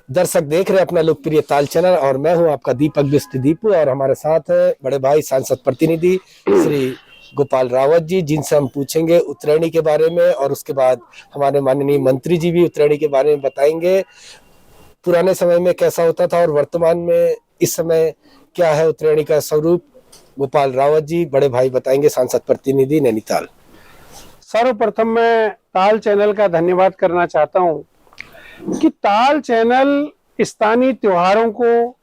दर्शक देख रहे हैं अपना लोकप्रिय ताल चैनल और मैं हूं आपका दीपक बिस्ट दीपू और हमारे साथ है बड़े भाई सांसद प्रतिनिधि श्री गोपाल रावत जी, जिनसे हम पूछेंगे उत्तरायणी के बारे में और उसके बाद हमारे माननीय मंत्री जी भी उत्तरायणी के बारे में बताएंगे। पुराने समय में कैसा होता था और वर्तमान में इस समय क्या है उत्तरायणी का स्वरूप। गोपाल रावत जी, बड़े भाई बताएंगे, सांसद प्रतिनिधि नैनीताल। सर्वप्रथम मैं ताल चैनल का धन्यवाद करना चाहता हूं कि ताल चैनल स्थानीय त्योहारों को,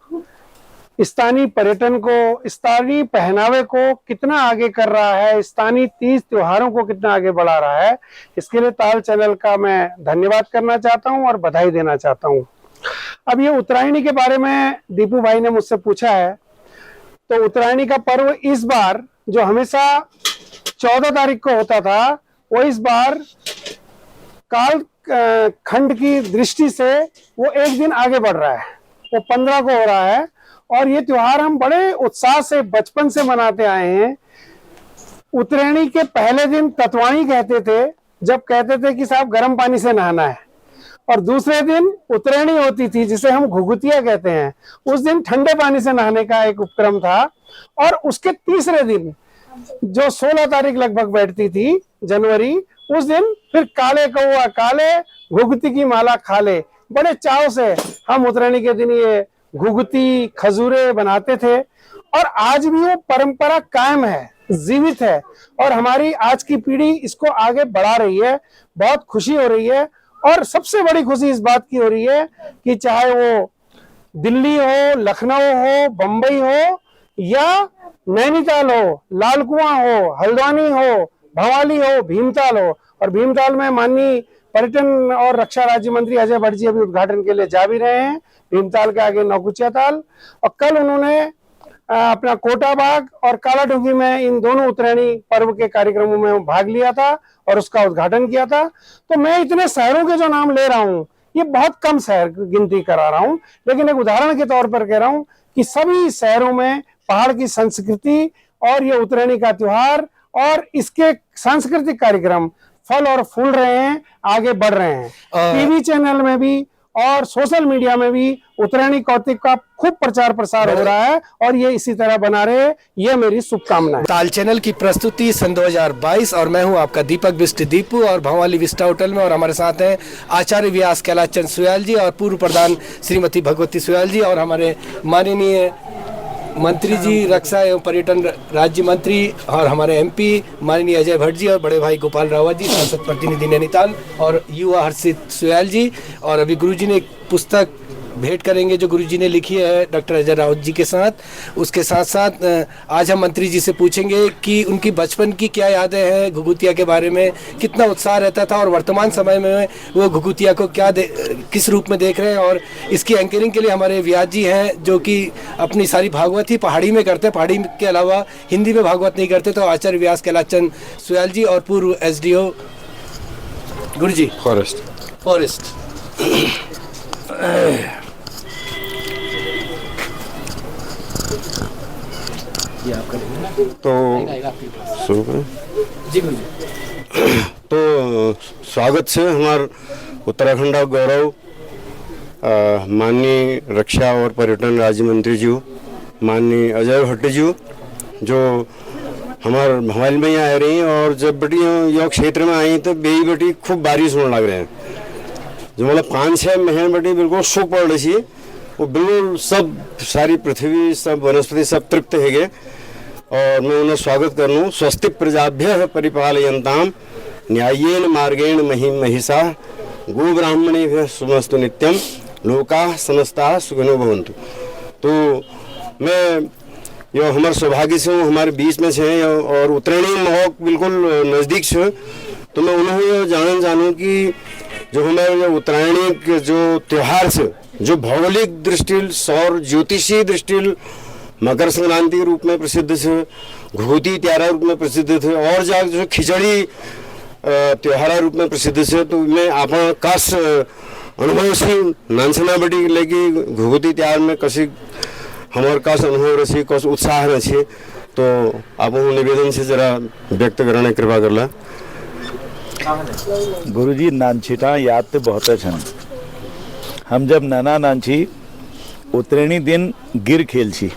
स्थानीय पर्यटन को, स्थानीय पहनावे को कितना आगे कर रहा है, स्थानीय तीज त्योहारों को कितना आगे बढ़ा रहा है, इसके लिए ताल चैनल का मैं धन्यवाद करना चाहता हूं और बधाई देना चाहता हूं। अब ये उत्तरायणी के बारे में दीपू भाई ने मुझसे पूछा है, तो उत्तरायणी का पर्व इस बार जो हमेशा 14 तारीख को होता था, वो इस बार काल खंड की दृष्टि से वो एक दिन आगे बढ़ रहा है, वो 15 को हो रहा है। और ये त्योहार हम बड़े उत्साह से बचपन से मनाते आए हैं। उत्तरायणी के पहले दिन तत्वाणी कहते थे, जब कहते थे कि साहब गर्म पानी से नहाना है, और दूसरे दिन उत्तरायणी होती थी जिसे हम घुघुतिया कहते हैं, उस दिन ठंडे पानी से नहाने का एक उपक्रम था। और उसके तीसरे दिन जो 16 तारीख लगभग बैठती थी जनवरी, उस दिन फिर काले कौआ काले घुघुती की माला खा ले, बड़े चाव से हम उत्तरायणी के दिन ये घुघुती खजूरे बनाते थे। और आज भी वो परंपरा कायम है, जीवित है, और हमारी आज की पीढ़ी इसको आगे बढ़ा रही है। बहुत खुशी हो रही है, और सबसे बड़ी खुशी इस बात की हो रही है कि चाहे वो दिल्ली हो, लखनऊ हो, बंबई हो या नैनीताल हो, लालकुआं हो, हल्द्वानी हो, भवाली हो, भीमताल हो। और भीमताल में माननीय पर्यटन और रक्षा राज्य मंत्री अजय भट्ट जी अभी उद्घाटन के लिए जा भी रहे हैं, भीमताल के आगे नौकुचिया ताल। और कल उन्होंने अपना कोटा बाग और कालाडूंगी में इन दोनों उत्तरायणी पर्व के कार्यक्रमों में भाग लिया था और उसका उद्घाटन किया था। तो मैं इतने शहरों के जो नाम ले रहा हूँ, ये बहुत कम शहर की गिनती करा रहा हूँ, लेकिन एक उदाहरण के तौर पर कह रहा हूँ कि सभी शहरों में पहाड़ की संस्कृति और ये उत्तरायणी का त्योहार और इसके सांस्कृतिक कार्यक्रम फल और फूल रहे हैं, आगे बढ़ रहे हैं। टीवी चैनल में भी और सोशल मीडिया में भी उत्तरायणी कौतिक का खूब प्रचार प्रसार हो रहा है, और ये इसी तरह बना रहे, ये मेरी शुभकामनाएं। ताल चैनल की प्रस्तुति सन 2022 और मैं हूं आपका दीपक बिस्ट दीपू और भवाली विस्टा होटल में, और हमारे साथ हैं आचार्य व्यास कैलाश चंद सुयाल जी और पूर्व प्रधान श्रीमती भगवती सुयाल जी और हमारे माननीय मंत्री जी, रक्षा एवं पर्यटन राज्य मंत्री और हमारे एमपी माननीय अजय भट्ट जी और बड़े भाई गोपाल रावत जी, सांसद प्रतिनिधि नैनीताल, और युवा हर्षित सुयाल जी। और अभी गुरुजी ने एक पुस्तक भेंट करेंगे जो गुरुजी ने लिखी है डॉक्टर अजय रावत जी के साथ। उसके साथ साथ आज हम मंत्री जी से पूछेंगे कि उनकी बचपन की क्या यादें हैं, घुघुतिया के बारे में कितना उत्साह रहता था और वर्तमान समय में वो घुघुतिया को किस रूप में देख रहे हैं। और इसकी एंकरिंग के लिए हमारे व्यास जी हैं जो कि अपनी सारी भागवत ही पहाड़ी में करते हैं, पहाड़ी के अलावा हिंदी में भागवत नहीं करते। तो आचार्य व्यास कैलाश चंद सुयाल जी और पूर्व SDO गुरुजी फॉरेस्ट तो शुरू करें जी गुरुजी। तो स्वागत से हमारे उत्तराखंड का गौरव माननीय रक्षा और पर्यटन राज्य मंत्री जी, माननीय अजय भट्ट जी, जो हमारे भवाली में यहाँ आ रही हैं। और जब बेटी यो क्षेत्र में आई तो बेटी खूब बारिश होने लग रहे हैं, जो मतलब 5-6 महीने बेटी बिल्कुल सूख पड़ रही है, वो बिल्कुल सब सारी पृथ्वी सब वनस्पति सब तृप्त है गए। और मैं उन्हें स्वागत कर लूँ। स्वस्ति प्रजाभ्य परिपालयन्ताम न्याय्येन मार्गेण महिषा गो ब्राह्मणेभ्यः शुभमस्तु नित्यम लोकाः समस्ताः सुखिनो भवन्तु। तो मैं यो हमारे सौभाग्य से हमारे बीच में से और उत्तरायणी महोत्सव बिल्कुल नज़दीक से, तो मैं उन्हें जानूँ कि जो हमारे जो उत्तरायणी के जो त्यौहार से जो भौगोलिक दृष्टि सौर ज्योतिषीय दृष्टि मकर संक्रांति के रूप में प्रसिद्ध थे, घुघुती त्यारा रूप में प्रसिद्ध थे, और जो खिचड़ी त्योहार रूप में प्रसिद्ध थे। तो मैं आप खास अनुभव से नानसना बटी लेकी घुघुती त्यार में कशी हमारे कस अनुभव रही कस उत्साह रही तो आप निवेदन से जरा व्यक्त करने कृपा करला। गुरुजी नानछीटा याद तो बहुत छन। हम जब नाना नानछी उतरेणी दिन गिर खेल छी।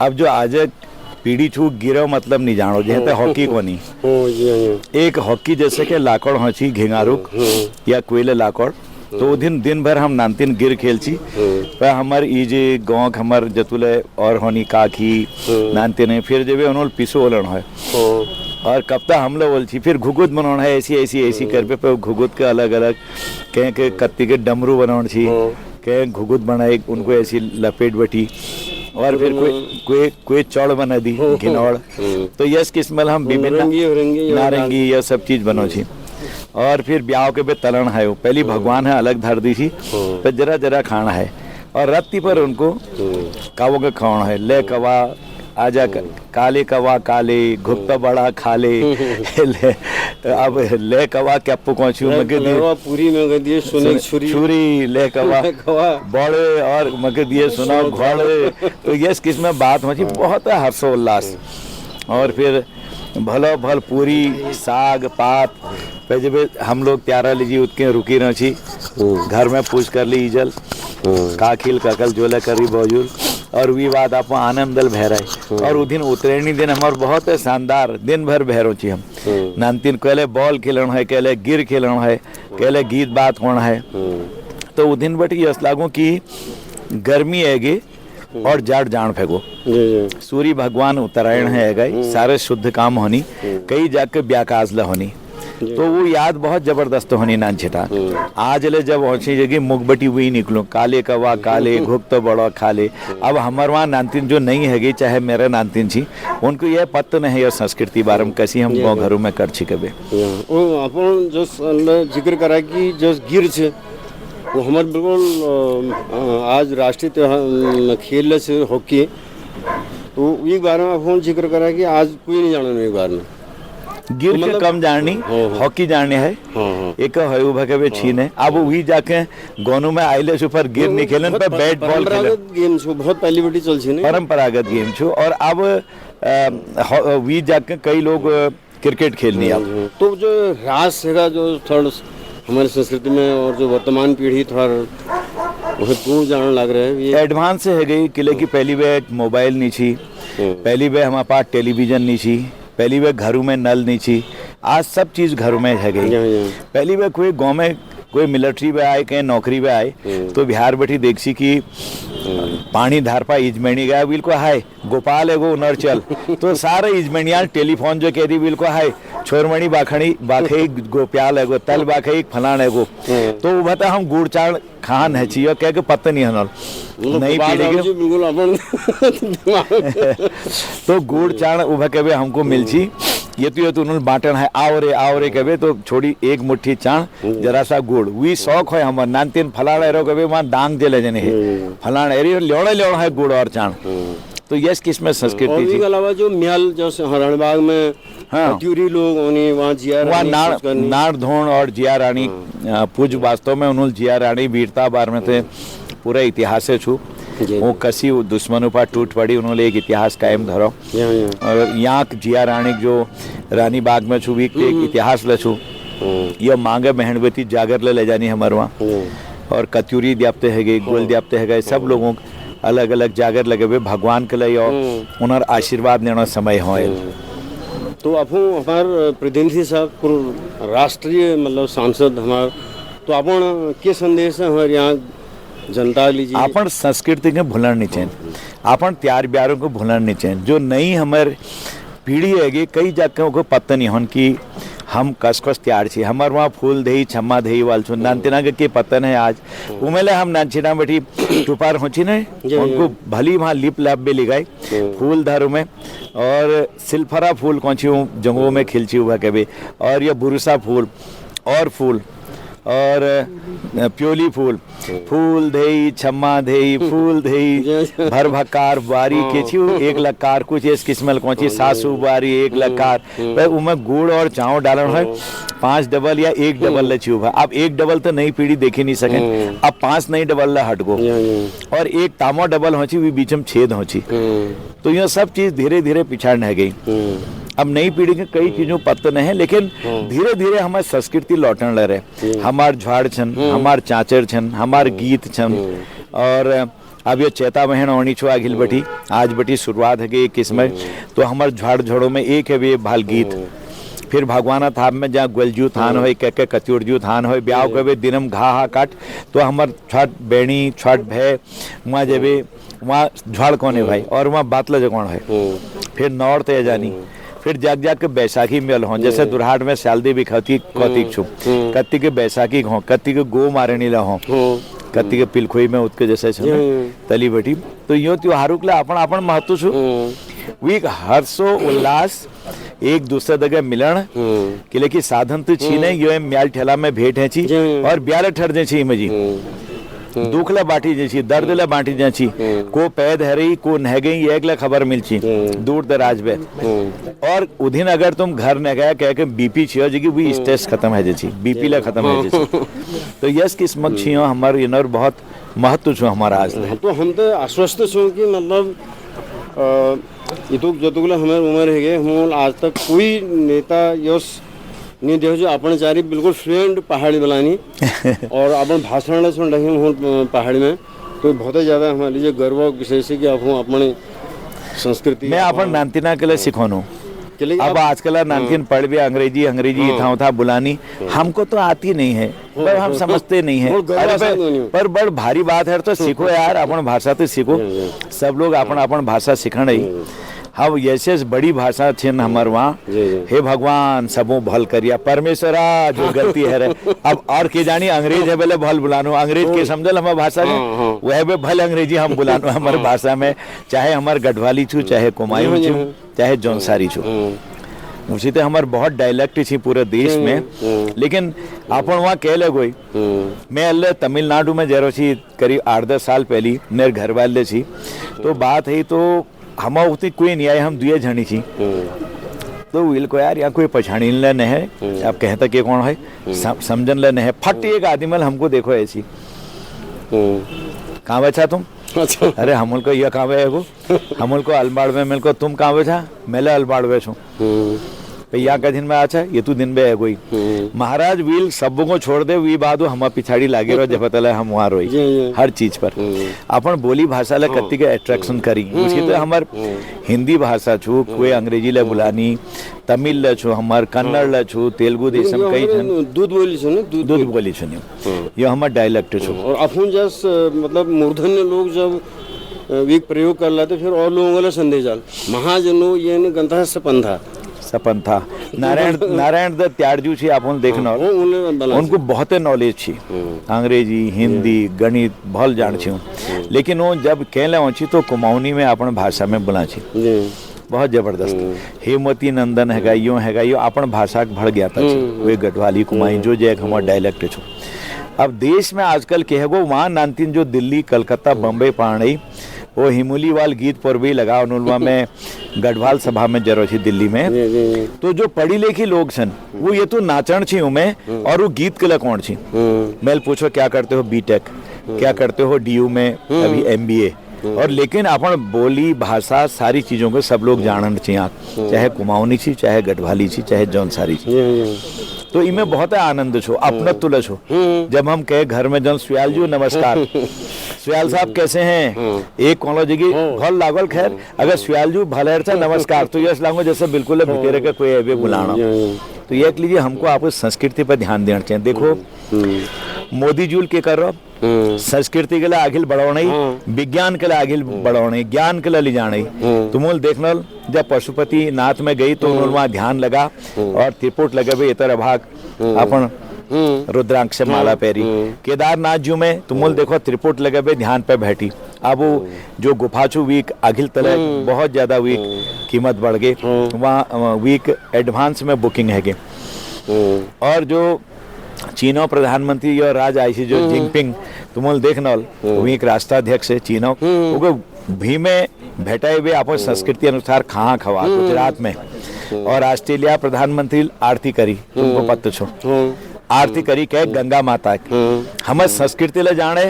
अब जो आज पीढ़ी छू गिरो मतलब नहीं जानो जैसे हॉकी को नहीं एक हॉकी जैसे के लाकड़ होची घेंगारुक या कोयले लाकड़ तो दिन भर हम नानतीन गिर खेल छी पर हमार ई जे गाँव हमार जतुले और होनी काकी नानतीन फिर जब उन्होंने पिसो ओलन है और कब तक हम लोग बोल छी फिर घुगुत बनाना है ऐसी कर पे घुगुत के अलग अलग कहीं के कत्ती के डमरू बनाना छी कहीं घुगुत बनाए उनको ऐसी लपेट बटी और फिर कोई चौड़ बना दी घिनौड़ तो यस किस्म हम विभिन्न नारंगी ये सब चीज बनो छी और फिर ब्याह के पे तलन है वो पहली भगवान है अलग धर दी थी पर जरा खाना है और रत्ती पर उनको कावो का खाना है ले कवा आजा काले कवा काले घुप्ता बड़ा खाले ले अब ले कवा क्या पहुंची मगे दिए पूरी मगे दिए सुने छुरी ले कवा बड़े और मगे दिए सुना घोड़े तो यस किस्म बात होची बहुत हर्षोल्लास और फिर भलो भल पूरी साग पात पे जब हम लोग त्यारा लीजिए उतके रुकी न छी घर में पूछ कर ली इजल काखिल ककल जोले करी बौजूल और वी बात आप आनंदल भैराई और उस दिन उतरेणी दिन हमारे बहुत शानदार दिन भर भैरो छी हम नानतीन कहले बॉल खेलना है कहले गिर खेलना है कहले गीत बात होना है तो उस दिन बट यस लागू की गर्मी हैगी और जाड़ जान फेंको सूर्य भगवान उत्तरायण है गई सारे शुद्ध काम होनी कई जाके ब्याकाज ल होनी तो वो याद बहुत जबरदस्त होनी नानछिटा आज ले जब पहुंची जगह मुगबटी हुई निकलूं काले कवा काले घुप तो बड़ा खाले अब हमारे वहाँ नानतीन जो नहीं हैगी चाहे मेरे नानतीन छी उनको यह पता नहीं है संस्कृति बारे में कैसी हम गाँव घरों में कर छी कभी अपन जो जिक्र करा कि जो गिर छे वो हमारे बिल्कुल आज राष्ट्रीय त्योहार खेल से हॉकी तो एक बार में अपन जिक्र करा कि आज कोई नहीं जाना एक बार में गिर के कम जाननी हॉकी जानने है एक है छीन है अब वही जाके गोनू में आइले सुपर गिर नहीं खेलन पर बैट बॉल गेम छो बहुत पहली बड़ी चल छी परंपरागत गेम छो और अब वही जाके कई लोग क्रिकेट खेलनी अब तो जो रास है जो थोड़ा हमारी संस्कृति में और जो वर्तमान पीढ़ी थोड़ा महत्वपूर्ण जानने लग रहा है ये एडवांस है गई किले की पहली वे मोबाइल नहीं छी पहली वे हमारे पास टेलीविजन नहीं छी पहली वे घरों में नल नहीं छी आज सब चीज घरों में है गई पहली वे कोई गांव में कोई मिलिट्री में आए कहीं नौकरी में आए तो बिहार बैठी देखसी कि पानी धार पा इजमेणी गया बिल्कुल हाय गोपाल एगो उनर चल तो सारे इजमेणियाल टेलीफोन जो कह दी बिल्कुल हाय छोरमणी बाखणी बाखे गोप्याल एगो तल बाखे फलान एगो तो वो बता हम गुड़ चाड़ खान है चाहिए कह के पता नहीं हनल नहीं पीढ़ी तो गुड़ चाड़ उभा कभी हमको मिल छी ये तो उन्होंने बांटन है आओ रे कभी तो छोड़ी एक मुट्ठी चाण जरा सा गुड़ वी शौक है हमार नानतीन फलाड़ा एरो कभी वहाँ डांग दे ले जने है फलाड़ा एरी लेड़ा है गुड़ और चाण तो यस किस्म संस्कृति और इसके अलावा जो म्याल जो हरणबाग में त्यूरी लोग वहाँ जिया रानी नार धोण और जिया रानी पूज वास्तव में उन्होंने जिया रानी वीरता बार में थे पूरा इतिहास है छू वो कसी दुश्मनों पर टूट पड़ी उन्होंने एक इतिहास कायम धरो और यहाँ जिया रानी जो रानी बाग में छू भी एक इतिहास ले छू यह मांगे बहनबती जागर ले जानी हमारे वहाँ और कत्यूरी द्याप्ते है गई गोल द्याप्ते है गए सब लोगों अलग अलग जागर लगे हुए भगवान के लिए और उन्हें आशीर्वाद लेना समय हो तो आप हमारे प्रतिनिधि साहब राष्ट्रीय मतलब सांसद हमारे तो अपन के संदेश है हमारे यहाँ जनता लीजिए अपन संस्कृति के भूलन नहीं चाहिए अपन त्यार ब्यारों को भूलन नहीं चाहिए जो नई हमारे पीढ़ी है कई जगहों को पता नहीं होन कि हम कस त्यार छी हमारे वहाँ फूल दही छम्मा दही वाल छो नानतीना के पतन है आज उमेले हम नानछीना बैठी टुपार होची नहीं उनको भली वहाँ लिप लैप भी लिगाई फूल धारू में और सिल्फरा फूल कौन सी जंगों में खिलची हुआ कभी और ये बुरुसा फूल और फूल और प्योली फूल फूल धेई छम्मा धेई फूल धेई भर भकार बारी के छी एक लकार कुछ इस किस्म कौची सासू बारी एक लकार भाई उमें गुड़ और चाव डालन है 5 डबल या 1 डबल लची हुआ। अब 1 डबल तो नई पीढ़ी देखी नहीं सके, अब 5 नई डबल ला हट गो और एक तामो डबल होची भी बीच में छेद होची, तो यह सब चीज धीरे धीरे पिछाड़ रह गई। अब नई पीढ़ी के कई चीजों पता नहीं है, लेकिन धीरे धीरे हमारी संस्कृति लौटने लग रहे। हमार झाड़ छन, हमार चाचर छन, हमार गीत छन, और अब ये चैता बहन होनी छो आगिल बटी आज बटी शुरुआत है गई किस्म, तो हमार झाड़ झड़ों में एक है वे भाल गीत। फिर भगवाना थाप में जहाँ ग्वलजू थान हो के कत्यूरजू थान हो ब्याह के दिनम घा हा काट, तो हमार छठ बेणी छठ भय वहाँ जब वहाँ झाड़ कौन है भाई और वहाँ बातला जगौन है। फिर नौर ते जानी, फिर जाग जाग के बैसाखी मेल हो, जैसे दुरहाट में सालदी भी खती कौतिक छुप कत्ती के बैसाखी हो, कत्ती के गो मारनी ला हो, कत्ती के पिलखोई में उतके जैसे तली बटी। तो यो त्योहारों के लिए अपन अपन महत्व छु वी हर्षो उल्लास एक दूसरे जगह मिलन के लेकिन साधन तो छी नहीं, यो म्याल ठेला में भेंट है छी और ब्याल ठर जे छी मजी दुख ला बांटी जैसी दर्द ला बांटी जैसी को पैद है रही को नह गई एक ला खबर मिलची दूर दराज में। और उदिन अगर तुम घर न गया कह के बीपी छियो जी भी स्ट्रेस खत्म है जैसी बीपी ला खत्म है जैसी, तो यस किस्मत छियो हमारे इनर बहुत महत्व छो हमारा आज। तो हम तो आश्वस्त छो कि मतलब जतुगला हमारे उम्र है गए हम आज तक कोई नेता यस नहीं देखो जो अपन चारी बिल्कुल फ्लुएंट पहाड़ी बनानी और अपन भाषण सुन रहे हैं पहाड़ी में, तो बहुत ही ज़्यादा हमारे लिए गर्व विषय से कि आप अपने संस्कृति मैं अपन नानतीना के लिए सिखोनू। अब आजकल नानतीन पढ़ भी अंग्रेजी अंग्रेजी था था बुलानी हमको तो आती नहीं है, पर हम समझते नहीं है, पर बड़ भारी बात है। तो सीखो यार अपन भाषा तो सीखो, सब लोग अपन अपन भाषा सीखण ही। हम ऐसे बड़ी भाषा थी हमारे वहाँ, हे भगवान सबो भल करिया परमेश्वरा जो गलती है रे। अब और के जानी अंग्रेज है बोले भल बुलानो, अंग्रेज के समझल हमारे भाषा में वह भी भल अंग्रेजी हम बुलानो हमारे भाषा में, चाहे हमारे गढ़वाली छू चाहे कुमायूं छू चाहे जौनसारी छू। उसी तो हमारे बहुत डायलेक्ट थी पूरे देश में, लेकिन अपन वहाँ कह ले कोई मैं अल्ले तमिलनाडु में जरो छी करीब 8-10 साल पहली मेरे घर वाले छी, तो बात है तो हम उतनी कोई नहीं आए, हम दुए झणी छी, तो विल को यार यहाँ कोई पछाड़ी ले नहीं है, आप कहता कि कौन है समझन ले नहीं है, फट एक आदमी हमको देखो ऐसी कहाँ बैठा तुम, अरे हमल को यह कहाँ है वो हमल को अलबाड़ में मिल को तुम कहाँ बैठा मेले अलबाड़ बैठो यहाँ का दिन में अच्छा ये तू दिन में है कोई महाराज व्हील सबों को छोड़ दे वी बादो हम पिछाड़ी लागे रहो जब पता हम वहाँ रोई हर चीज पर अपन बोली भाषा ला कत्ती के अट्रैक्शन करी। उसकी तो हमार हिंदी भाषा छू कोई अंग्रेजी ला बुलानी, तमिल ला छू हमार कन्नड़ ला छू तेलुगु देशम कई दूध बोली छू ना दूध बोली छू ये हमार डायलेक्ट छू। और अपन जस मतलब मूर्धन्य लोग जब वीक प्रयोग कर लाते फिर और लोगों का संदेश डाल महाजनो ये गंथा सपंथा सपंथा नारायण दत्त त्यारजू छी आप देखना उनको बहुत नॉलेज छी अंग्रेजी हिंदी गणित भल जान छी, लेकिन वो जब कहले छी तो कुमाऊनी में अपन भाषा में बोला छी बहुत जबरदस्त। हेमवती नंदन हैगा यो अपन भाषा भड़ गया था वे गढ़वाली कुमाई जो जय हमारा डायलेक्ट छो। अब देश में आजकल कहेगो वहाँ नानतीन जो दिल्ली कलकत्ता बम्बई पढ़ाई वो हिमोली वाल गीत पर भी लगा उनवा में गढ़वाल सभा में जरो थी दिल्ली में, तो जो पढ़ी लिखी लोग सन वो ये तो नाचन छी उमें और वो गीत के लिए कौन छी मैं पूछो क्या करते हो बीटेक क्या करते हो डीयू में अभी एमबीए, और लेकिन अपन बोली भाषा सारी चीजों को सब लोग जानना चाहिए चाहे कुमाऊनी छी चाहे गढ़वाली छी चाहे जौनसारी छी, तो इनमें बहुत आनंद छो अपना तुलस हो। जब हम कहे घर में जन सुयाल जी नमस्कार सुयाल साहब कैसे हैं एक कौन जगह भल लागल खैर अगर सुयाल जी भले नमस्कार तो यश लागो जैसे बिल्कुल भितेरे का कोई अभी बुलाना, तो ये लीजिए हमको आपको संस्कृति पर ध्यान देना चाहिए। देखो मोदी जी के कर रहा संस्कृति के लिए आगे बढ़ाने विज्ञान के लिए आगे बढ़ाने ज्ञान के लिए ले जाने, तुम देखना जब पशुपति नाथ में गई तो उन्होंने वहाँ ध्यान लगा और त्रिपुट लगे भाई इतर भाग अपन रुद्राक्ष से माला पहरी, केदारनाथ जी में तुम देखो त्रिपुट लगे भाई ध्यान पे बैठी। अब वो जो गुफा छू वीक अखिल तले बहुत ज्यादा वीक कीमत बढ़ गई वहाँ वीक एडवांस में बुकिंग है और जो चीनो प्रधानमंत्री और राज आई जो जिनपिंग तुम्हारे देखना वही एक राष्ट्राध्यक्ष है चीनो वो भी में भेटाए हुए आप संस्कृति अनुसार खाना खवा गुजरात में और ऑस्ट्रेलिया प्रधानमंत्री आरती करी तुमको पता छो आरती करी कह गंगा माता हम संस्कृति ले जाने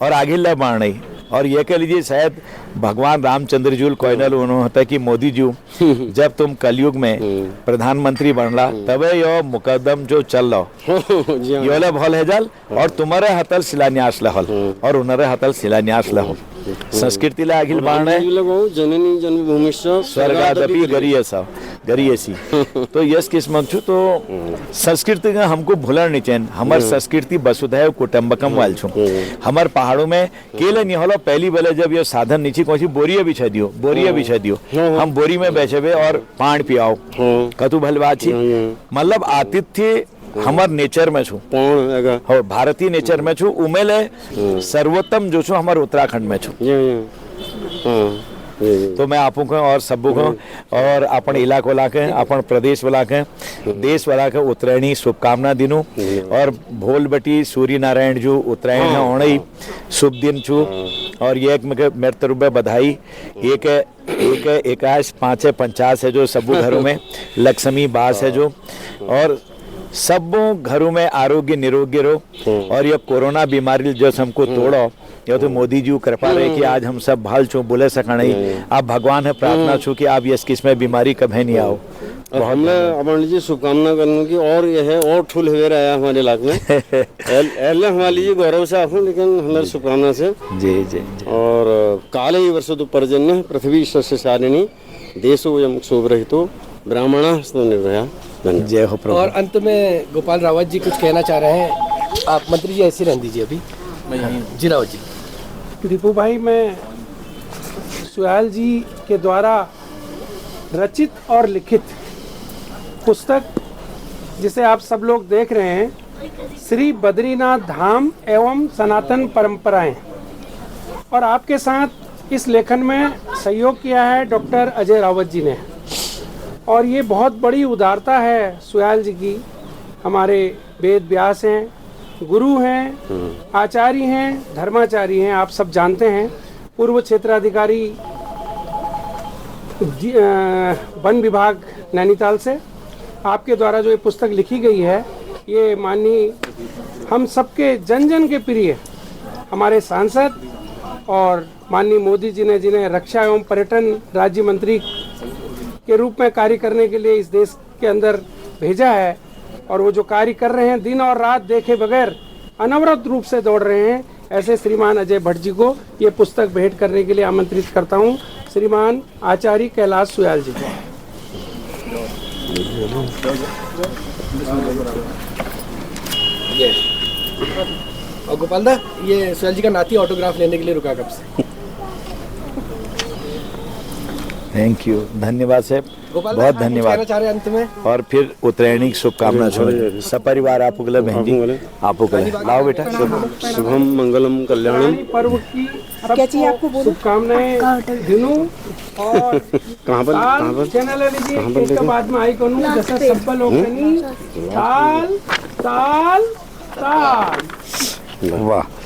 और आगे ले बढ़ने और ये कह लीजिए शायद भगवान रामचंद्र जी कोयनल उन्होंने होता कि मोदी जी जब तुम कलयुग में प्रधानमंत्री बनला तबे यो मुकदम जो चल रहा योले भल है जल और तुम्हारे हतल शिलान्यास लहल और उन्हरे हतल शिलान्यास लहल संस्कृति ला अखिल बाणे जननी जन्मभूमि स्वर्गादपि गरीयसी तो यस किस्म छु तो संस्कृति का हमको भूलर नहीं चाहिए हमार संस्कृति वसुधैव कुटुंबकम वाल छु हमार पहाड़ों में केले नहीं होलो पहली बेले जब ये साधन नीचे कौन सी बोरिया बिछा दियो हम बोरी में बैठे हुए और पान पियाओ कतु भलवाची मतलब आतिथ्य हमार नेचर में छु और भारतीय नेचर में छु उमेले सर्वोत्तम जो छु हमार उत्तराखंड में छु तो मैं आपको को और सबको को और अपन इलाको वाला के अपन प्रदेश वाला के देश वाला के उत्तरायणी शुभकामना दिनू और भोलबटी सूर्य नारायण जो उत्तरायण होने शुभ दिन छु और ये एक मेरे तरफ बधाई एक 51 है जो सब घरों में लक्ष्मी बास है जो और सब घरों में आरोग्य निरोग्य रहो और ये कोरोना बीमारी जो हमको तोड़ो ये तो मोदी जी कृपा रहे कि आज हम सब भाल छो बोले सका नहीं आप भगवान है प्रार्थना छो कि आप यस किस में बीमारी कभी नहीं आओ और हमने अपन लीजिए शुभकामना करने की और यह है और ठुल हुए रहा हमारे इलाके में हमारे लिए गौरव से आप लेकिन हमारे शुभकामना से जी और काले ही वर्ष तो पर्जन्य पृथ्वी सस्यशालिनी देशो यम शोभरहितो ब्राह्मण निर्भया जय हो प्रभु। और अंत में गोपाल रावत जी कुछ कहना चाह रहे हैं आप मंत्री जी ऐसे रहने दीजिए अभी जी रावत जी। दीपू भाई मैं सुयाल जी के द्वारा रचित और लिखित पुस्तक जिसे आप सब लोग देख रहे हैं श्री बद्रीनाथ धाम एवं सनातन परंपराएं और आपके साथ इस लेखन में सहयोग किया है डॉक्टर अजय रावत जी ने और ये बहुत बड़ी उदारता है सुयाल जी की। हमारे वेद व्यास हैं गुरु हैं आचार्य हैं धर्माचारी हैं आप सब जानते हैं पूर्व क्षेत्राधिकारी वन विभाग नैनीताल से आपके द्वारा जो ये पुस्तक लिखी गई है ये माननीय हम सबके जन जन के प्रिय हमारे सांसद और माननीय मोदी जी ने जिन्हें रक्षा एवं पर्यटन राज्य मंत्री के रूप में कार्य करने के लिए इस देश के अंदर भेजा है और वो जो कार्य कर रहे हैं दिन और रात देखे बगैर अनवरत रूप से दौड़ रहे हैं ऐसे श्रीमान अजय भट्ट जी को ये पुस्तक भेंट करने के लिए आमंत्रित करता हूँ श्रीमान आचार्य कैलाश सुयाल जी को। और गोपाल दा ये सुयाल जी का नाती ऑटोग्राफ लेने के लिए रुका कब से। थैंक यू धन्यवाद साहब गोपाल बहुत कहना धन्यवाद चाह रहे हैं अंत में और फिर उत्तरायणी शुभकामना छोड़े सब परिवार आपको के लिए बहन जी आपको के लिए लाओ बेटा शुभम मंगलम कल्याणम पर्व की क्या चाहिए आपको शुभकामनाएं दिनों और कहाँ पर चैनल लीजिए इसके बाद में आई करूँ जैसे सब लोग ताल ताल ताल वाह